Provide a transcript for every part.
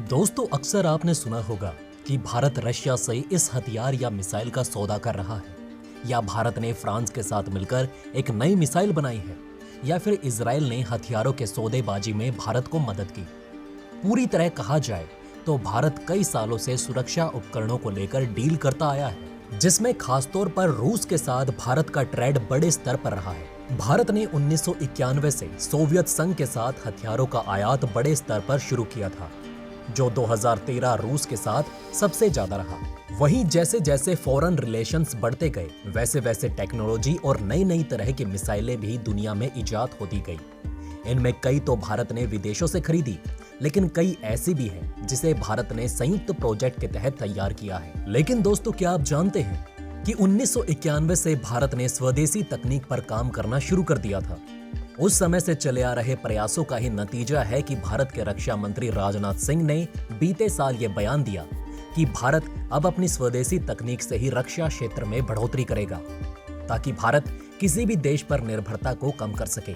दोस्तों, अक्सर आपने सुना होगा कि भारत रशिया से इस हथियार या मिसाइल का सौदा कर रहा है, या भारत ने फ्रांस के साथ मिलकर एक नई मिसाइल बनाई है, या फिर इजराइल ने हथियारों के सौदेबाजी में भारत को मदद की। पूरी तरह कहा जाए तो भारत कई सालों से सुरक्षा उपकरणों को लेकर डील करता आया है, जिसमें खासतौर पर रूस के साथ भारत का ट्रेड बड़े स्तर पर रहा है। भारत ने 1991 से सोवियत संघ के साथ हथियारों का आयात बड़े स्तर पर शुरू किया था, जो 2013 रूस के साथ सबसे ज्यादा रहा। वहीं जैसे जैसे फॉरेन रिलेशंस बढ़ते गए, वैसे वैसे टेक्नोलॉजी और नई नई तरह की मिसाइलें भी दुनिया में इजाद होती गई। इनमें कई तो भारत ने विदेशों से खरीदी, लेकिन कई ऐसी भी हैं जिसे भारत ने संयुक्त प्रोजेक्ट के तहत तैयार किया है। लेकिन दोस्तों, क्या आप जानते हैं कि 1991 से भारत ने स्वदेशी तकनीक पर काम करना शुरू कर दिया था। उस समय से चले आ रहे प्रयासों का ही नतीजा है कि भारत के रक्षा मंत्री राजनाथ सिंह ने बीते साल ये बयान दिया कि भारत अब अपनी स्वदेशी तकनीक से ही रक्षा क्षेत्र में बढ़ोतरी करेगा, ताकि भारत किसी भी देश पर निर्भरता को कम कर सके।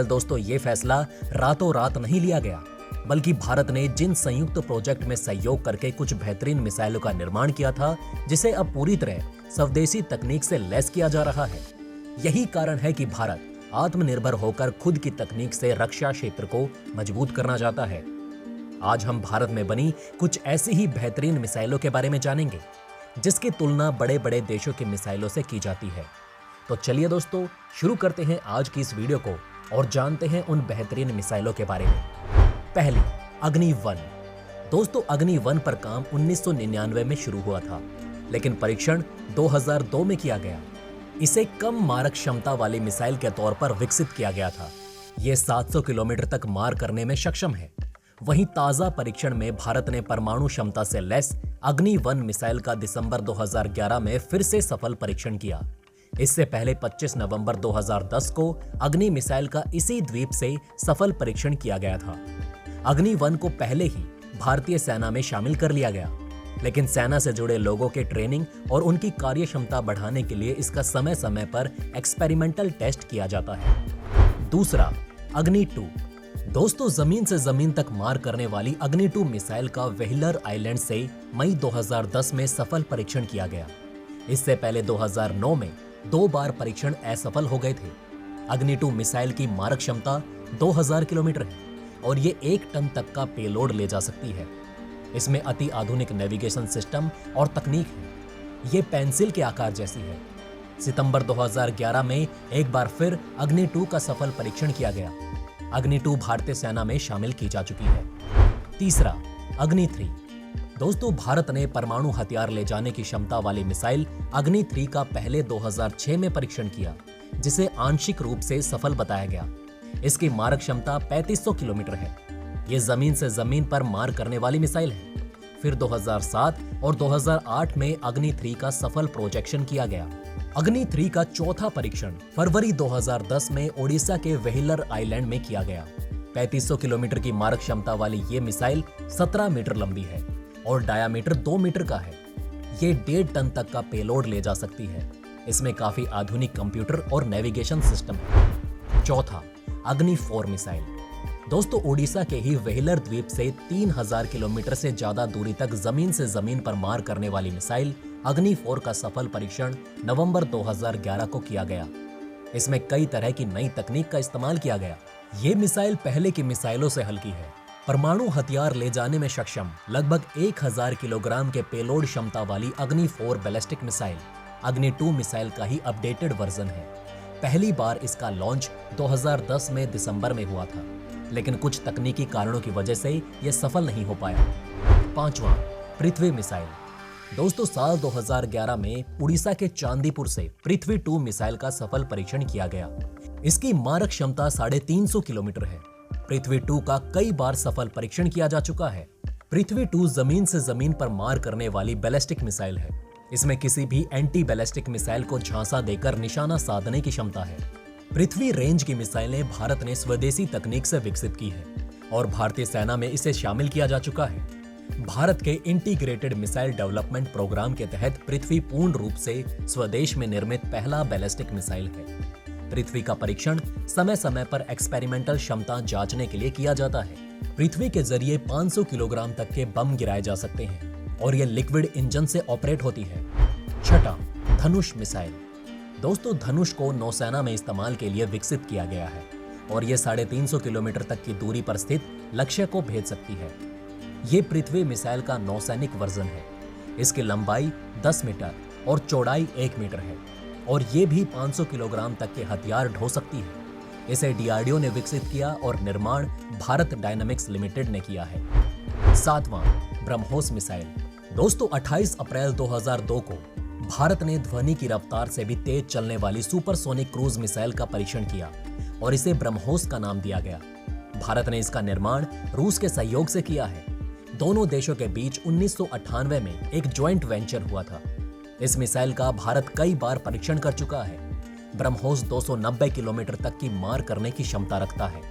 दोस्तों, ये फैसला रातों रात नहीं लिया गया, बल्कि भारत ने जिन संयुक्त प्रोजेक्ट में सहयोग करके कुछ बेहतरीन मिसाइलों का निर्माण किया था, जिसे अब पूरी तरह स्वदेशी तकनीक से लैस किया जा रहा है। यही कारण है कि भारत आत्मनिर्भर होकर खुद की तकनीक से रक्षा क्षेत्र को मजबूत करना चाहता है। आज हम भारत में बनी कुछ ऐसी ही बेहतरीन मिसाइलों के बारे में जानेंगे, जिसकी तुलना बड़े बड़े देशों की मिसाइलों से की जाती है। तो चलिए दोस्तों, शुरू करते हैं आज की इस वीडियो को और जानते हैं उन बेहतरीन मिसाइलों के बारे में। पहली, अग्नि-1। दोस्तों, अग्नि-1 पर काम 1999 में शुरू हुआ था, लेकिन परीक्षण 2002 में किया गया। इसे कम मारक क्षमता वाली मिसाइल के तौर पर विकसित किया गया था। यह 700 किलोमीटर तक मार करने में सक्षम है। वहीं ताजा परीक्षण में भारत ने परमाणु क्षमता से लैस अग्नि-1 मिसाइल का दिसंबर 2011 में फिर से सफल परीक्षण किया। इससे पहले 25 नवंबर 2010 को अग्नि मिसाइल का इसी द्वीप से सफल परीक्षण किया गया था। अग्नि-1 को पहले ही भारतीय सेना में शामिल कर लिया गया, लेकिन सेना से जुड़े लोगों के ट्रेनिंग और उनकी कार्य क्षमता बढ़ाने के लिए इसका समय समय पर एक्सपेरिमेंटल टेस्ट किया जाता है। दूसरा, अग्नि-2। दोस्तों, जमीन से जमीन तक मार करने वाली अग्नि-2 मिसाइल का व्हीलर आइलैंड से मई 2010 में सफल परीक्षण किया गया। इससे पहले 2009 में 2 बार परीक्षण असफल हो गए थे। अग्नि-2 मिसाइल की मारक क्षमता 2000 किलोमीटर है और ये 1 टन तक का पेलोड ले जा सकती है। इसमें अति आधुनिक नेविगेशन सिस्टम और तकनीक है। ये पेंसिल के आकार जैसी है। सितंबर 2011 में एक बार फिर अग्नि-2 का सफल परीक्षण किया गया। अग्नि-2 भारतीय सेना में शामिल की जा चुकी है। तीसरा, अग्नि-3। दोस्तों, भारत ने परमाणु हथियार ले जाने की क्षमता वाली मिसाइल अग्नि-3 का पहले 2006 में परीक्षण किया, जिसे आंशिक रूप से सफल बताया गया। इसकी मारक क्षमता 3500 किलोमीटर है। यह जमीन से जमीन पर मार करने वाली मिसाइल है। फिर 2007 और 2008 में अग्नि-3 का सफल प्रोजेक्शन किया गया। अग्नि-3 का चौथा परीक्षण फरवरी 2010 में ओडिशा के व्हीलर आइलैंड में किया गया। 3500 किलोमीटर की मारक क्षमता वाली ये मिसाइल 17 मीटर लंबी है और डायामीटर 2 मीटर का है। ये 1.5 टन तक का पेलोड ले जा सकती है। इसमें काफी आधुनिक कंप्यूटर और नेविगेशन सिस्टम है। चौथा, अग्नि-4 मिसाइल। दोस्तों, ओडिशा के ही व्हीलर द्वीप से 3000 किलोमीटर से ज्यादा दूरी तक जमीन से जमीन पर मार करने वाली मिसाइल अग्नि-4 का सफल परीक्षण नवंबर 2011 को किया गया। इसमें कई तरह की नई तकनीक का इस्तेमाल किया गया। ये मिसाइल पहले की मिसाइलों से हल्की है। परमाणु हथियार ले जाने में सक्षम लगभग 1000 किलोग्राम के पेलोड क्षमता वाली अग्नि-4 बैलिस्टिक मिसाइल अग्नि-2 मिसाइल का ही अपडेटेड वर्जन है। पहली बार इसका लॉन्च 2010 में दिसंबर में हुआ था, लेकिन कुछ तकनीकी कारणों की वजह से यह सफल नहीं हो पाया। पांचवा, पृथ्वी मिसाइल। दोस्तों, साल 2011 में उड़ीसा के चांदीपुर से पृथ्वी-2 मिसाइल का सफल परीक्षण किया गया। इसकी मारक क्षमता 350 किलोमीटर है। पृथ्वी-2 का कई बार सफल परीक्षण किया जा चुका है। पृथ्वी-2 जमीन से जमीन पर मार करने वाली बैलिस्टिक मिसाइल है। इसमें किसी भी एंटी बैलिस्टिक मिसाइल को झांसा देकर निशाना साधने की क्षमता है। पृथ्वी रेंज की मिसाइलें भारत ने स्वदेशी तकनीक से विकसित की है और भारतीय सेना में इसे शामिल किया जा चुका है। भारत के इंटीग्रेटेड मिसाइल डेवलपमेंट प्रोग्राम के तहत पृथ्वी पूर्ण रूप से स्वदेश में निर्मित पहला बैलिस्टिक मिसाइल है। पृथ्वी का परीक्षण समय समय पर एक्सपेरिमेंटल क्षमता जांचने के लिए किया जाता है। पृथ्वी के जरिए 500 किलोग्राम तक के बम गिराए जा सकते हैं और ये लिक्विड इंजन से ऑपरेट होती है। छठा, धनुष मिसाइल। दोस्तों, धनुष को नौसेना में इस्तेमाल के लिए विकसित किया गया है और ये 350 किलोमीटर तक की दूरी पर स्थित लक्ष्य को भेज सकती है। ये पृथ्वी मिसाइल का नौसैनिक वर्जन है। इसकी लंबाई 10 मीटर और चौड़ाई 1 मीटर है और ये भी 500 किलोग्राम तक के हथियार ढो सकती है। इसे डीआरडीओ ने विकसित किया और निर्माण भारत डायनामिक्स लिमिटेड ने किया है। सातवां, ब्रह्मोस मिसाइल। दोस्तों, 28 अप्रैल 2002 को भारत ने ध्वनि की रफ्तार से भी तेज चलने वाली सुपरसोनिक क्रूज मिसाइल का परीक्षण किया और इसे ब्रह्मोस का नाम दिया गया। भारत ने इसका निर्माण रूस के सहयोग से किया है। दोनों देशों के बीच 1998 में एक ज्वाइंट वेंचर हुआ था। इस मिसाइल का भारत कई बार परीक्षण कर चुका है। ब्रह्मोस 290 किलोमीटर तक की मार करने की क्षमता रखता है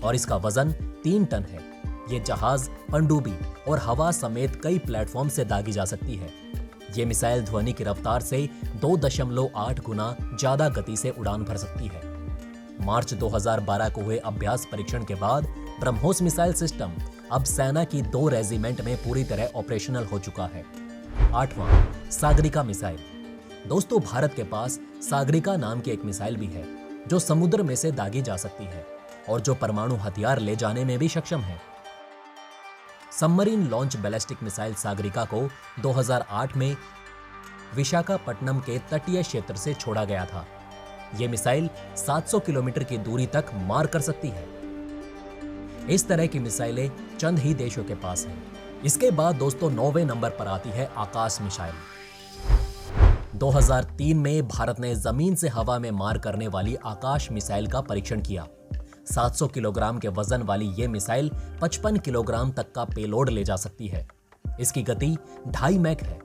और इसका वजन 3 टन है। ये जहाज, पनडुब्बी और हवा समेत कई प्लेटफॉर्म से दागी जा सकती है। ये मिसाइल ध्वनि की रफ्तार से 2.8 गुना ज्यादा गति से उड़ान भर सकती है। मार्च 2012 को हुए अभ्यास परीक्षण के बाद ब्रह्मोस मिसाइल सिस्टम अब सेना की 2 रेजिमेंट में पूरी तरह ऑपरेशनल हो चुका है। आठवां, सागरिका मिसाइल। दोस्तों, भारत के पास सागरिका नाम की एक मिसाइल भी है जो समुद्र में से दागी जा सकती है और जो परमाणु हथियार ले जाने में भी सक्षम है। Submarine launch ballistic missile Sagarika को 2008 में विशाखापट्टनम के तटीय क्षेत्र से छोड़ा गया था। यह मिसाइल 700 किलोमीटर की दूरी तक मार कर सकती है। इस तरह की मिसाइलें चंद ही देशों के पास हैं। इसके बाद दोस्तों 9वें नंबर पर आती है आकाश मिसाइल। 2003 में भारत ने जमीन से हवा में मार करने वाली आकाश मिसाइल का परीक्षण किया। 700 किलोग्राम के वजन वाली ये मिसाइल 55 किलोग्राम तक का पेलोड ले जा सकती है। इसकी गति 2.5 मैक है।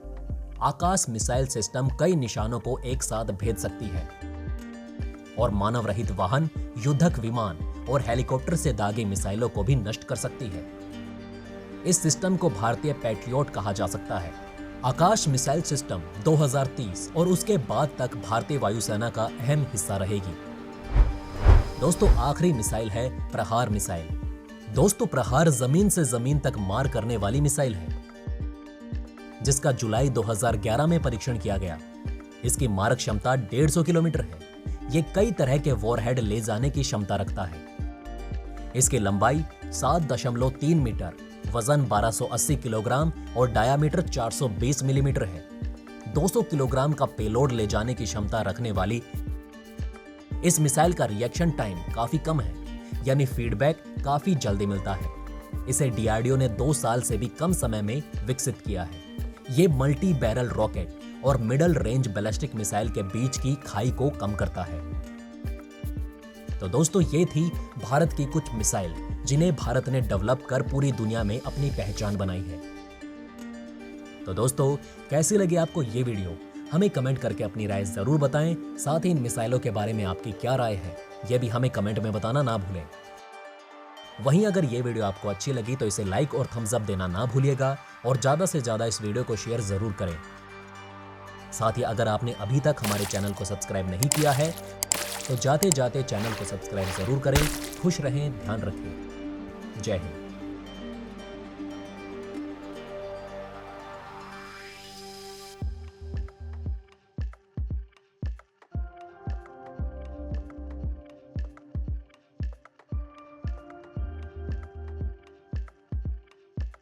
आकाश मिसाइल सिस्टम कई निशानों को एक साथ भेद सकती है और मानव रहित वाहन, युद्धक विमान और हेलीकॉप्टर से दागी मिसाइलों को भी नष्ट कर सकती है। इस सिस्टम को भारतीय पैट्रियोट कहा जा सकता है। आकाश मिसाइल सिस्टम 2030 और उसके बाद तक भारतीय वायुसेना का अहम हिस्सा रहेगी। दोस्तों, आखिरी मिसाइल है प्रहार मिसाइल। दोस्तों, प्रहार जमीन से जमीन तक मार करने वाली मिसाइल है जिसका जुलाई 2011 में परीक्षण किया गया। इसकी मारक क्षमता 150 किलोमीटर है। ये कई तरह के वॉरहेड ले जाने की क्षमता रखता है। इसकी लंबाई 7.3 मीटर, वजन 1280 किलोग्राम और डायामीटर 420 मिलीमीटर है। 200 किलोग्राम का पेलोड ले जाने की क्षमता रखने वाली इस मिसाइल का रिएक्शन टाइम काफी कम है, यानी फीडबैक काफी जल्दी मिलता है। इसे डीआरडीओ ने 2 साल से भी कम समय में विकसित किया है। ये मल्टी बैरल रॉकेट और मिडल रेंज बैलिस्टिक मिसाइल के बीच की खाई को कम करता है। तो दोस्तों, ये थी भारत की कुछ मिसाइल जिन्हें भारत ने डेवलप कर पूरी दुनिया में अपनी पहचान बनाई है। तो दोस्तों, कैसी लगी आपको ये वीडियो? हमें कमेंट करके अपनी राय जरूर बताएं। साथ ही इन मिसाइलों के बारे में आपकी क्या राय है, यह भी हमें कमेंट में बताना ना भूलें। वहीं अगर ये वीडियो आपको अच्छी लगी तो इसे लाइक और थम्स अप देना ना भूलिएगा और ज्यादा से ज्यादा इस वीडियो को शेयर जरूर करें। साथ ही अगर आपने अभी तक हमारे चैनल को सब्सक्राइब नहीं किया है तो जाते जाते चैनल को सब्सक्राइब जरूर करें। खुश रहें, ध्यान रखें। जय हिंद।